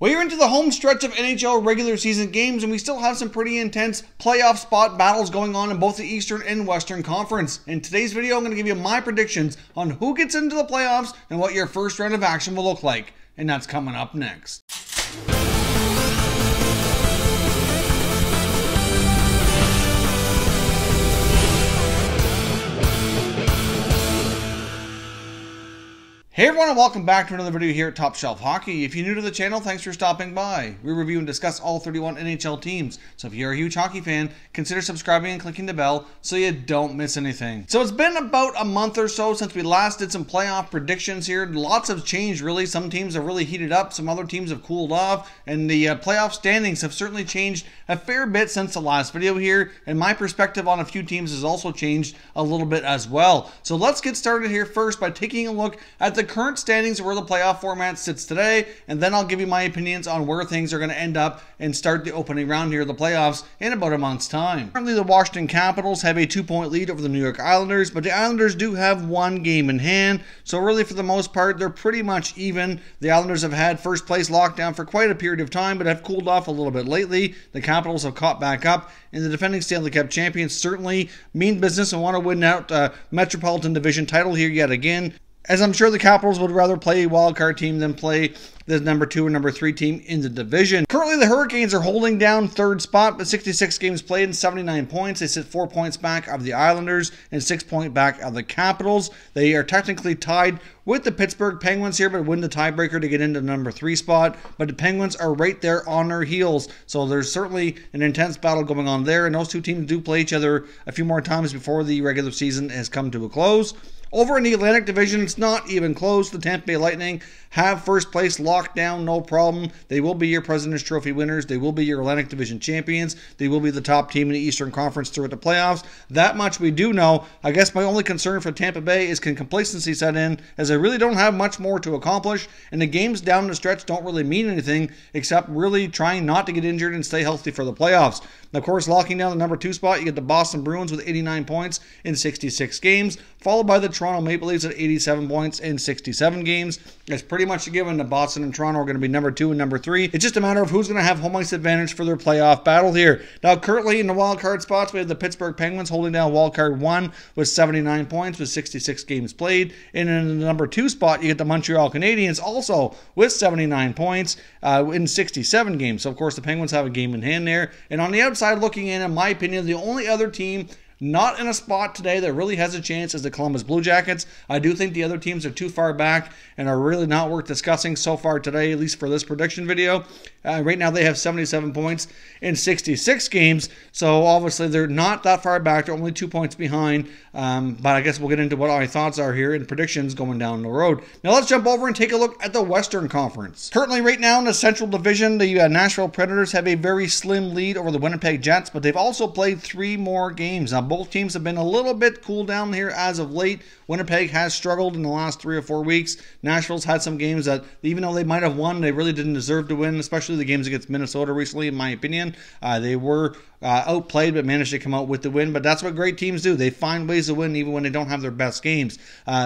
Well, you're into the home stretch of NHL regular season games, and we still have some pretty intense playoff spot battles going on in both the Eastern and Western Conference. In today's video, I'm going to give you my predictions on who gets into the playoffs and what your first round of action will look like. And that's coming up next. Hey everyone, and welcome back to another video here at Top Shelf Hockey. If you're new to the channel, thanks for stopping by. We review and discuss all 31 NHL teams, so if you're a huge hockey fan, consider subscribing and clicking the bell so you don't miss anything. So it's been about a month or so since we last did some playoff predictions here. Lots have changed really. Some teams have really heated up, some other teams have cooled off, and the playoff standings have certainly changed a fair bit since the last video here, and my perspective on a few teams has also changed a little bit as well. So let's get started here first by taking a look at the current standings of where the playoff format sits today, and then I'll give you my opinions on where things are going to end up and start the opening round here of the playoffs in about a month's time. Currently, the Washington Capitals have a 2-point lead over the New York Islanders, but the Islanders do have one game in hand, so really for the most part, they're pretty much even. The Islanders have had first place locked down for quite a period of time, but have cooled off a little bit lately. The Capitals have caught back up, and the defending Stanley Cup champions certainly mean business and want to win out Metropolitan Division title here yet again, as I'm sure the Capitals would rather play a wildcard team than play the number 2 or number 3 team in the division. Currently, the Hurricanes are holding down third spot, but 66 games played and 79 points. They sit 4 points back of the Islanders and 6 points back of the Capitals. They are technically tied with the Pittsburgh Penguins here, but win the tiebreaker to get into the number 3 spot. But the Penguins are right there on their heels, so there's certainly an intense battle going on there, and those two teams do play each other a few more times before the regular season has come to a close. Over in the Atlantic Division, it's not even close. The Tampa Bay Lightning have first place locked down, no problem. They will be your President's Trophy winners. They will be your Atlantic Division champions. They will be the top team in the Eastern Conference throughout the playoffs. That much we do know. I guess my only concern for Tampa Bay is can complacency set in, as they really don't have much more to accomplish, and the games down the stretch don't really mean anything except really trying not to get injured and stay healthy for the playoffs. And of course, locking down the number 2 spot, you get the Boston Bruins with 89 points in 66 games, followed by the Toronto Maple Leafs at 87 points in 67 games. It's pretty much a given that Boston and Toronto are going to be number 2 and number 3. It's just a matter of who's going to have home ice advantage for their playoff battle here. Now, currently in the wild card spots, we have the Pittsburgh Penguins holding down wild card 1 with 79 points with 66 games played. And in the number 2 spot, you get the Montreal Canadiens also with 79 points in 67 games. So, of course, the Penguins have a game in hand there. And on the outside looking in my opinion, the only other team not in a spot today that really has a chance is the Columbus Blue Jackets. I do think the other teams are too far back and are really not worth discussing so far today, at least for this prediction video. Right now they have 77 points in 66 games, so obviously they're not that far back. They're only 2 points behind, but I guess we'll get into what our thoughts are here in predictions going down the road. Now let's jump over and take a look at the Western Conference. Currently right now in the Central Division, the Nashville Predators have a very slim lead over the Winnipeg Jets, but they've also played 3 more games. Now both teams have been a little bit cooled down here as of late. Winnipeg has struggled in the last 3 or 4 weeks. Nashville's had some games that, even though they might have won, they really didn't deserve to win, especially the games against Minnesota recently, in my opinion. They were outplayed but managed to come out with the win. But that's what great teams do. They find ways to win even when they don't have their best games.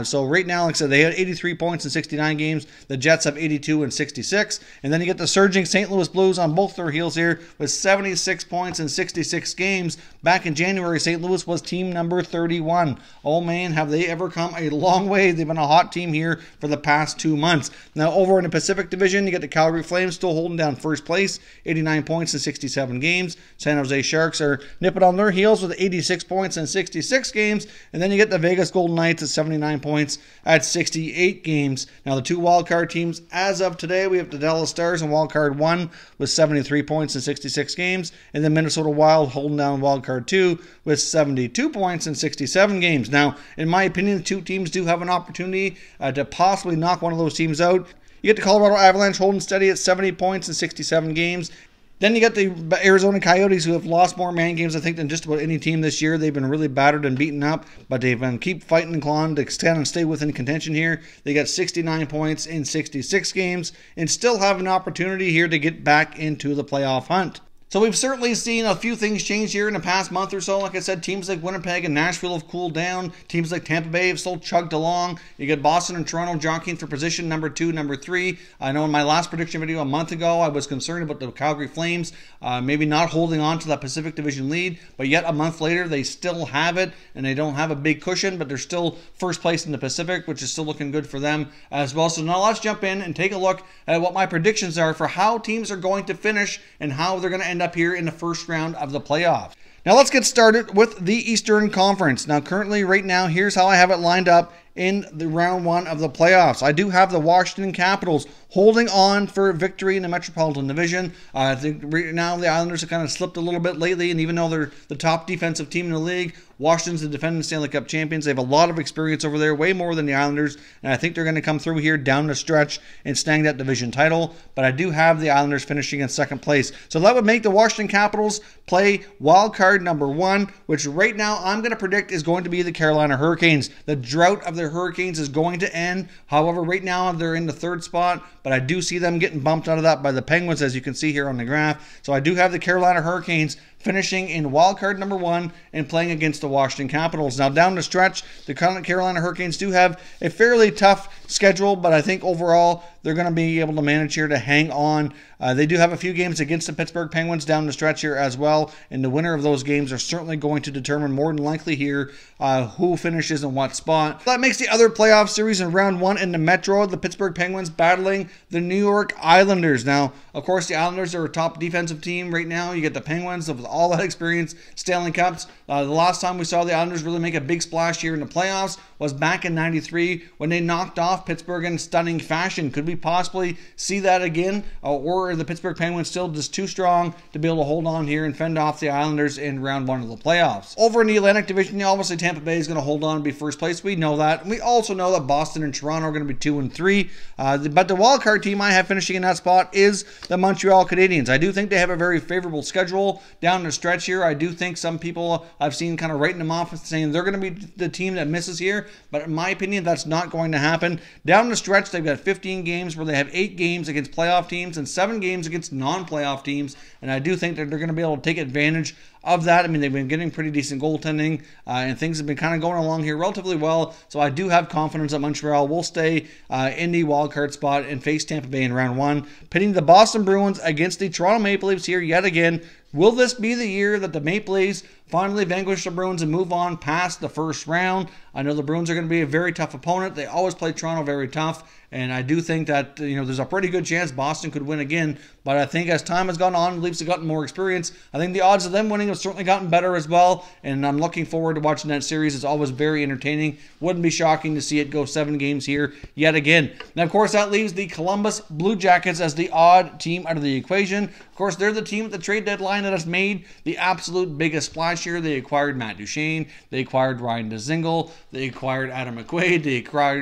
So right now, like I said, they had 83 points in 69 games. The Jets have 82 and 66. And then you get the surging St. Louis Blues on both their heels here with 76 points in 66 games. Back in January, St. Louis was team number 31. Oh man, have they ever come a long way. They've been a hot team here for the past 2 months. Now over in the Pacific Division, you get the Calgary Flames still holding down first place, 89 points in 67 games. San Jose Sharks are nipping on their heels with 86 points in 66 games. And then you get the Vegas Golden Knights at 79 points at 68 games. Now the 2 wildcard teams as of today, we have the Dallas Stars in wildcard 1 with 73 points in 66 games. And then Minnesota Wild holding down wildcard 2 with 72 points in 67 games. Now, in my opinion, the 2 teams do have an opportunity to possibly knock one of those teams out. You get the Colorado Avalanche holding steady at 70 points in 67 games. Then you get the Arizona Coyotes, who have lost more man games, I think, than just about any team this year. They've been really battered and beaten up, but they've been keep fighting and clawing to extend and stay within contention here. They got 69 points in 66 games and still have an opportunity here to get back into the playoff hunt. So we've certainly seen a few things change here in the past month or so. Like I said, teams like Winnipeg and Nashville have cooled down. Teams like Tampa Bay have still chugged along. You get Boston and Toronto jockeying for position number 2, number 3. I know in my last prediction video a month ago, I was concerned about the Calgary Flames maybe not holding on to that Pacific Division lead, but yet a month later they still have it, and they don't have a big cushion, but they're still first place in the Pacific, which is still looking good for them as well. So now let's jump in and take a look at what my predictions are for how teams are going to finish and how they're going to end up here in the first round of the playoffs. Now let's get started with the Eastern Conference. Now currently right now, here's how I have it lined up in the round 1 of the playoffs. I do have the Washington Capitals holding on for victory in the Metropolitan Division. I think right now the Islanders have kind of slipped a little bit lately, and even though they're the top defensive team in the league, Washington's the defending Stanley Cup champions. They have a lot of experience over there, way more than the Islanders, and I think they're going to come through here down the stretch and snag that division title, but I do have the Islanders finishing in second place. So that would make the Washington Capitals play wild card number 1, which right now I'm going to predict is going to be the Carolina Hurricanes. The drought of the Hurricanes is going to end. However, right now they're in the 3rd spot, but I do see them getting bumped out of that by the Penguins, as you can see here on the graph. So I do have the Carolina Hurricanes finishing in wildcard number 1 and playing against the Washington Capitals. Now down the stretch, the Carolina Hurricanes do have a fairly tough schedule, but I think overall they're going to be able to manage here to hang on. They do have a few games against the Pittsburgh Penguins down the stretch here as well, and the winner of those games are certainly going to determine more than likely here who finishes in what spot. That makes the other playoff series in round 1 in the Metro, the Pittsburgh Penguins battling the New York Islanders. Now, of course, the Islanders are a top defensive team right now. You get the Penguins with all that experience, Stanley Cups. The last time we saw the Islanders really make a big splash here in the playoffs was back in '93 when they knocked off Pittsburgh in stunning fashion. Could we possibly see that again, or are the Pittsburgh Penguins still just too strong to be able to hold on here and fend off the Islanders in round 1 of the playoffs? Over in the Atlantic Division, obviously Tampa Bay is going to hold on and be first place. We know that. And we also know that Boston and Toronto are going to be 2 and 3. But the wild card team I have finishing in that spot is the Montreal Canadiens. I do think they have a very favorable schedule down the stretch here. I do think some people I've seen kind of writing them off and saying they're going to be the team that misses here. But in my opinion, that's not going to happen. Down the stretch, they've got 15 games where they have 8 games against playoff teams and 7 games against non-playoff teams. And I do think that they're going to be able to take advantage of that. I mean, they've been getting pretty decent goaltending, and things have been kind of going along here relatively well. So I do have confidence that Montreal will stay in the wildcard spot and face Tampa Bay in round 1. Pitting the Boston Bruins against the Toronto Maple Leafs here yet again. Will this be the year that the Maple Leafs finally vanquish the Bruins and move on past the first round? I know the Bruins are going to be a very tough opponent. They always play Toronto very tough, and I do think that there's a pretty good chance Boston could win again. But I think as time has gone on, the Leafs have gotten more experience. I think the odds of them winning have certainly gotten better as well, and I'm looking forward to watching that series. It's always very entertaining. Wouldn't be shocking to see it go 7 games here yet again. Now, of course, that leaves the Columbus Blue Jackets as the odd team out of the equation. Of course, they're the team at the trade deadline that has made the absolute biggest splash here. They acquired Matt Duchene. They acquired Ryan Dzingel. They acquired Adam McQuaid. They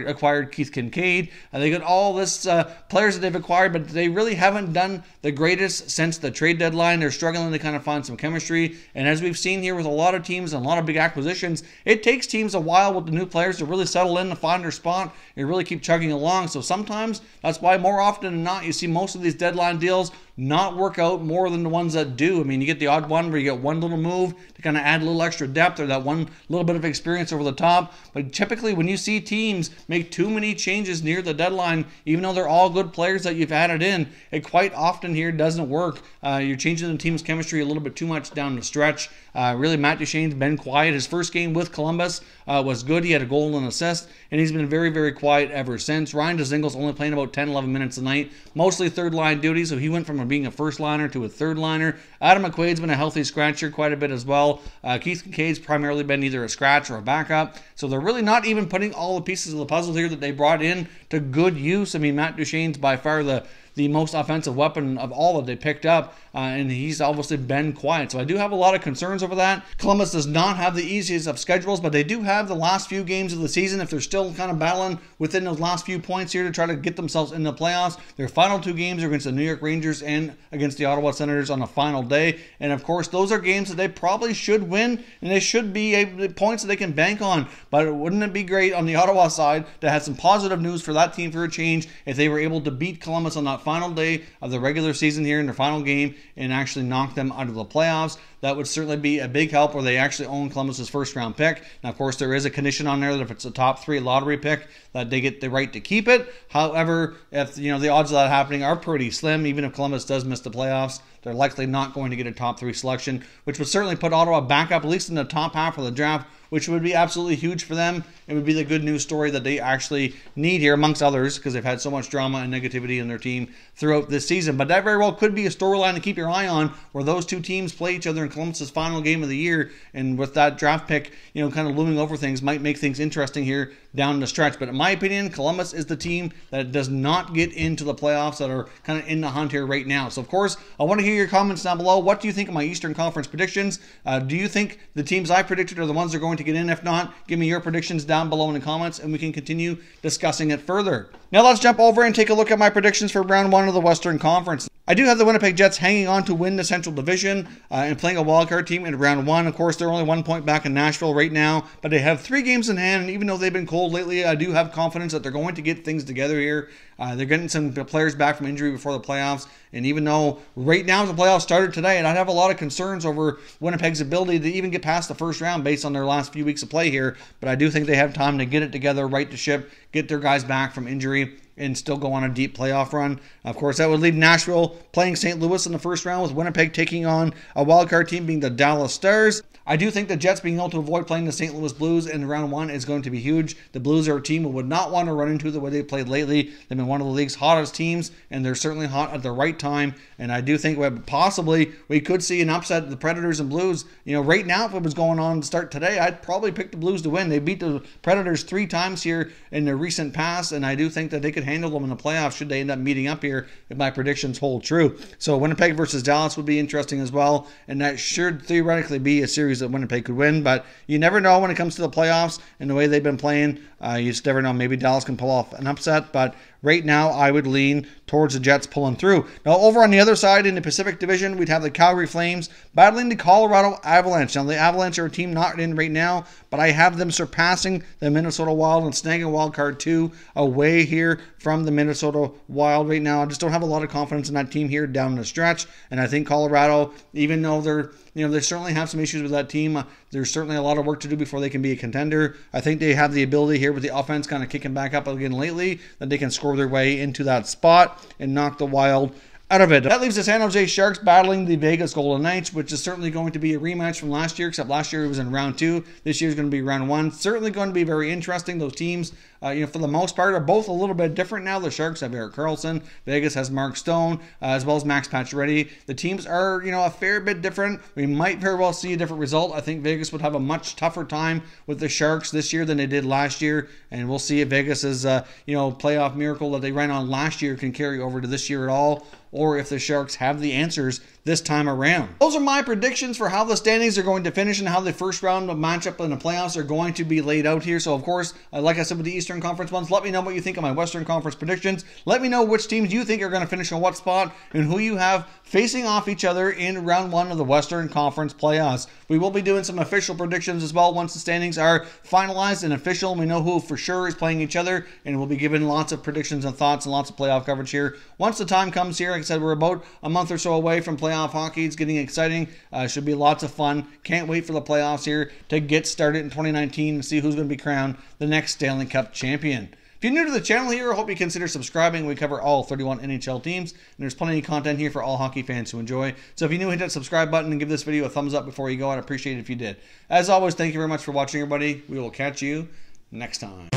acquired Keith Kincaid. They got all this players that they've acquired, but they really haven't done the greatest since the trade deadline. They're struggling to kind of find some chemistry. And as we've seen here with a lot of teams and a lot of big acquisitions, it takes teams a while with the new players to really settle in, to find their spot, and really keep chugging along. So sometimes that's why more often than not, you see most of these deadline deals not work out more than the ones that do. I mean, you get the odd one where you get one little move to kind of add a little extra depth or that one little bit of experience over the top. But typically when you see teams make too many changes near the deadline, even though they're all good players that you've added in, it quite often here doesn't work. You're changing the team's chemistry a little bit too much down the stretch. Really, Matt Duchene's been quiet. His first game with Columbus was good. He had a goal and an assist, and he's been very, very quiet ever since. Ryan Dzingel's only playing about 10, 11 minutes a night, mostly third-line duty, so he went from being a first-liner to a third-liner. Adam McQuaid's been a healthy scratcher quite a bit as well. Keith Kincaid's primarily been either a scratch or a backup, so they're really not even putting all the pieces of the puzzle here that they brought in to good use. I mean, Matt Duchene's by far the most offensive weapon of all that they picked up, and he's obviously been quiet. So I do have a lot of concerns over that. Columbus does not have the easiest of schedules, but they do have the last few games of the season. If they're still kind of battling within those last few points here to try to get themselves in the playoffs, their final 2 games are against the New York Rangers and against the Ottawa Senators on the final day. And of course, those are games that they probably should win, and they should be points that they can bank on. But wouldn't it be great on the Ottawa side to have some positive news for that team for a change if they were able to beat Columbus on that final day of the regular season here in their final game and actually knock them out of the playoffs. That would certainly be a big help, where they actually own Columbus's first round pick. Now, of course, there is a condition on there that if it's a top 3 lottery pick, that they get the right to keep it. However, if the odds of that happening are pretty slim. Even if Columbus does miss the playoffs, they're likely not going to get a top 3 selection, which would certainly put Ottawa back up at least in the top half of the draft, which would be absolutely huge for them. It would be the good news story that they actually need here, amongst others, because they've had so much drama and negativity in their team throughout this season. But that very well could be a storyline to keep your eye on, where those two teams play each other in Columbus's final game of the year, and with that draft pick, kind of looming over things, might make things interesting here down the stretch. But in my opinion, Columbus is the team that does not get into the playoffs, that are kind of in the hunt here right now. So, of course, I want to hear your comments down below. What do you think of my Eastern Conference predictions? Do you think the teams I predicted are the ones that are going to get in? If not, give me your predictions down below in the comments, and we can continue discussing it further. Now let's jump over and take a look at my predictions for round 1 of the Western Conference. I do have the Winnipeg Jets hanging on to win the Central Division and playing a wildcard team in round 1. Of course, they're only 1 point back in Nashville right now, but they have 3 games in hand, and even though they've been cold lately, I do have confidence that they're going to get things together here. They're getting some players back from injury before the playoffs, and even though right now the playoffs started today, and I'd have a lot of concerns over Winnipeg's ability to even get past the first round based on their last few weeks of play here, but I do think they have time to get it together, right the ship, get their guys back from injury, and still go on a deep playoff run. Of course, that would leave Nashville playing St. Louis in the first round, with Winnipeg taking on a wildcard team being the Dallas Stars. I do think the Jets being able to avoid playing the St. Louis Blues in round 1 is going to be huge. The Blues are a team we would not want to run into the way they played lately. They've been one of the league's hottest teams, and they're certainly hot at the right time. And I do think possibly we could see an upset of the Predators and Blues. Right now, if it was going on to start today, I'd probably pick the Blues to win. They beat the Predators 3 times here in the recent past, and I do think that they could handle them in the playoffs should they end up meeting up here if my predictions hold true. So Winnipeg versus Dallas would be interesting as well, and that should theoretically be a series that Winnipeg could win, but you never know when it comes to the playoffs and the way they've been playing. You just never know. Maybe Dallas can pull off an upset, but right now I would lean towards the Jets pulling through. Now, over on the other side in the Pacific Division, we'd have the Calgary Flames battling the Colorado Avalanche. Now, the Avalanche are a team not in right now, but I have them surpassing the Minnesota Wild and snagging wild card 2 away here from the Minnesota Wild right now. I just don't have a lot of confidence in that team here down the stretch, and I think Colorado, even though they certainly have some issues with that team, there's certainly a lot of work to do before they can be a contender. I think they have the ability here with the offense kind of kicking back up again lately, that they can score their way into that spot and knock the Wild out of it. That leaves the San Jose Sharks battling the Vegas Golden Knights, which is certainly going to be a rematch from last year, except last year it was in round 2. This year is going to be round 1. Certainly going to be very interesting. Those teams, for the most part, are both a little bit different now. The Sharks have Erik Karlsson. Vegas has Mark Stone, as well as Max Pacioretty. The teams are, a fair bit different. We might very well see a different result. I think Vegas would have a much tougher time with the Sharks this year than they did last year, and we'll see if Vegas's, playoff miracle that they ran on last year can carry over to this year at all, or if the Sharks have the answers this time around. Those are my predictions for how the standings are going to finish and how the first round of matchup in the playoffs are going to be laid out here. So, of course, like I said with the Eastern Conference ones, let me know what you think of my Western Conference predictions. Let me know which teams you think are going to finish on what spot and who you have facing off each other in round 1 of the Western Conference playoffs. We will be doing some official predictions as well once the standings are finalized and official. We know who for sure is playing each other, and we'll be giving lots of predictions and thoughts and lots of playoff coverage here once the time comes here. Like I said, we're about a month or so away from playoff hockey. It's getting exciting. Should be lots of fun. Can't wait for the playoffs here to get started in 2019 and see who's going to be crowned the next Stanley Cup champion. If you're new to the channel here, I hope you consider subscribing. We cover all 31 NHL teams, and there's plenty of content here for all hockey fans to enjoy. So if you're new, hit that subscribe button and give this video a thumbs up before you go. I'd appreciate it if you did. As always, thank you very much for watching, everybody. We will catch you next time.